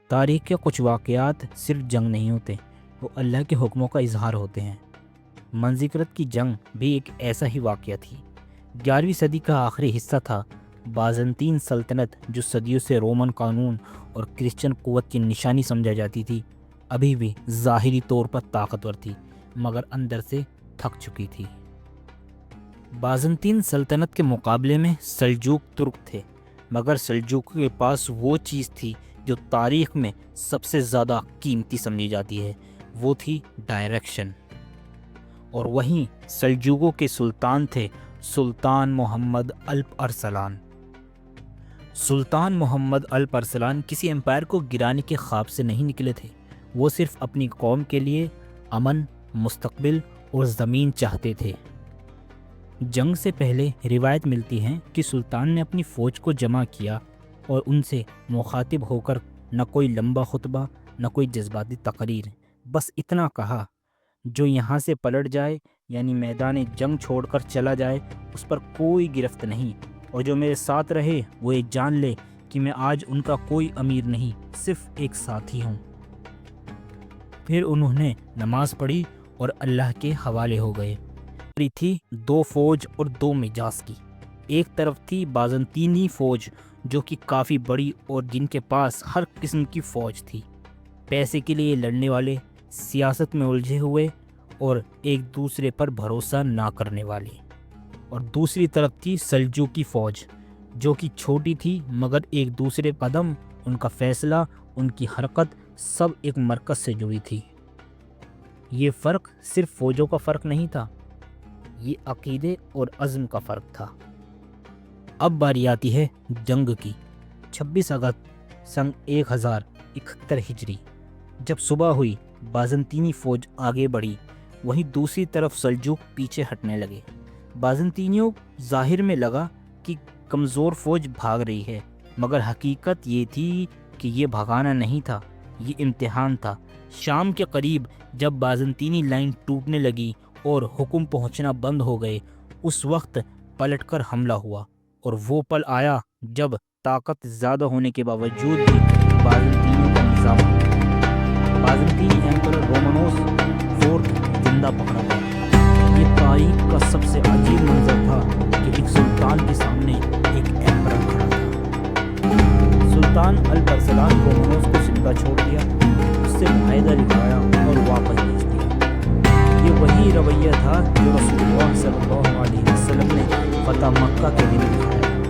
تاریخ کے کچھ واقعات صرف جنگ نہیں ہوتے، وہ اللہ کے حکموں کا اظہار ہوتے ہیں۔ منذکرت کی جنگ بھی ایک ایسا ہی واقعہ تھی۔ 11ویں صدی کا آخری حصہ تھا۔ بازنطین سلطنت، جو صدیوں سے رومن قانون اور کرسچن قوت کی نشانی سمجھا جاتی تھی، ابھی بھی ظاہری طور پر طاقتور تھی، مگر اندر سے تھک چکی تھی۔ بازنطین سلطنت کے مقابلے میں سلجوق ترک تھے، مگر سلجوقیوں کے پاس وہ چیز تھی جو تاریخ میں سب سے زیادہ قیمتی سمجھی جاتی ہے، وہ تھی ڈائریکشن۔ اور وہیں سلجوقوں کے سلطان تھے سلطان محمد الپ ارسلان۔ سلطان محمد الپ ارسلان کسی امپائر کو گرانے کے خواب سے نہیں نکلے تھے، وہ صرف اپنی قوم کے لیے امن، مستقبل اور زمین چاہتے تھے۔ جنگ سے پہلے روایت ملتی ہے کہ سلطان نے اپنی فوج کو جمع کیا اور ان سے مخاطب ہو کر نہ کوئی لمبا خطبہ، نہ کوئی جذباتی تقریر، بس اتنا کہا: جو یہاں سے پلٹ جائے، یعنی میدان جنگ چھوڑ کر چلا جائے، اس پر کوئی گرفت نہیں، اور جو میرے ساتھ رہے وہ یہ جان لے کہ میں آج ان کا کوئی امیر نہیں، صرف ایک ساتھی ہوں۔ پھر انہوں نے نماز پڑھی اور اللہ کے حوالے ہو گئے۔ تھی 2 فوج اور 2 مجاز کی۔ ایک طرف تھی بازنطینی فوج، جو کہ کافی بڑی اور جن کے پاس ہر قسم کی فوج تھی، پیسے کے لیے لڑنے والے، سیاست میں الجھے ہوئے اور ایک دوسرے پر بھروسہ نہ کرنے والے۔ اور دوسری طرف تھی سلجوقی فوج، جو کہ چھوٹی تھی مگر ایک دوسرے قدم، ان کا فیصلہ، ان کی حرکت سب ایک مرکز سے جڑی تھی۔ یہ فرق صرف فوجوں کا فرق نہیں تھا، یہ عقیدے اور عزم کا فرق تھا۔ اب باری آتی ہے جنگ کی۔ 26 اگست سن 1071 ہجری جب صبح ہوئی، بازنطینی فوج آگے بڑھی، وہیں دوسری طرف سلجوق پیچھے ہٹنے لگے۔ بازنطینیوں ظاہر میں لگا کہ کمزور فوج بھاگ رہی ہے، مگر حقیقت یہ تھی کہ یہ بھگانا نہیں تھا، یہ امتحان تھا۔ شام کے قریب جب بازنطینی لائن ٹوٹنے لگی اور حکم پہنچنا بند ہو گئے، اس وقت پلٹ کر حملہ ہوا، اور وہ پل آیا جب طاقت زیادہ ہونے کے باوجود بھی بازنطینیوں کا نظام بازنطینی ایمپرر رومانوس IV زندہ پکڑا گیا۔ یہ تاریخ کا سب سے عجیب منظر تھا کہ ایک سلطان کے سامنے ایک ایمپرر کھڑا تھا۔ سلطان الپ ارسلان رومانوس کو زندہ چھوڑ دیا، اس سے معاہدہ لکھوایا اور واپس بھیج دیا۔ یہ وہی رویہ تھا جو رسول اللہ صلی اللہ علیہ وسلم نے فتح مکہ کے دن دکھایا۔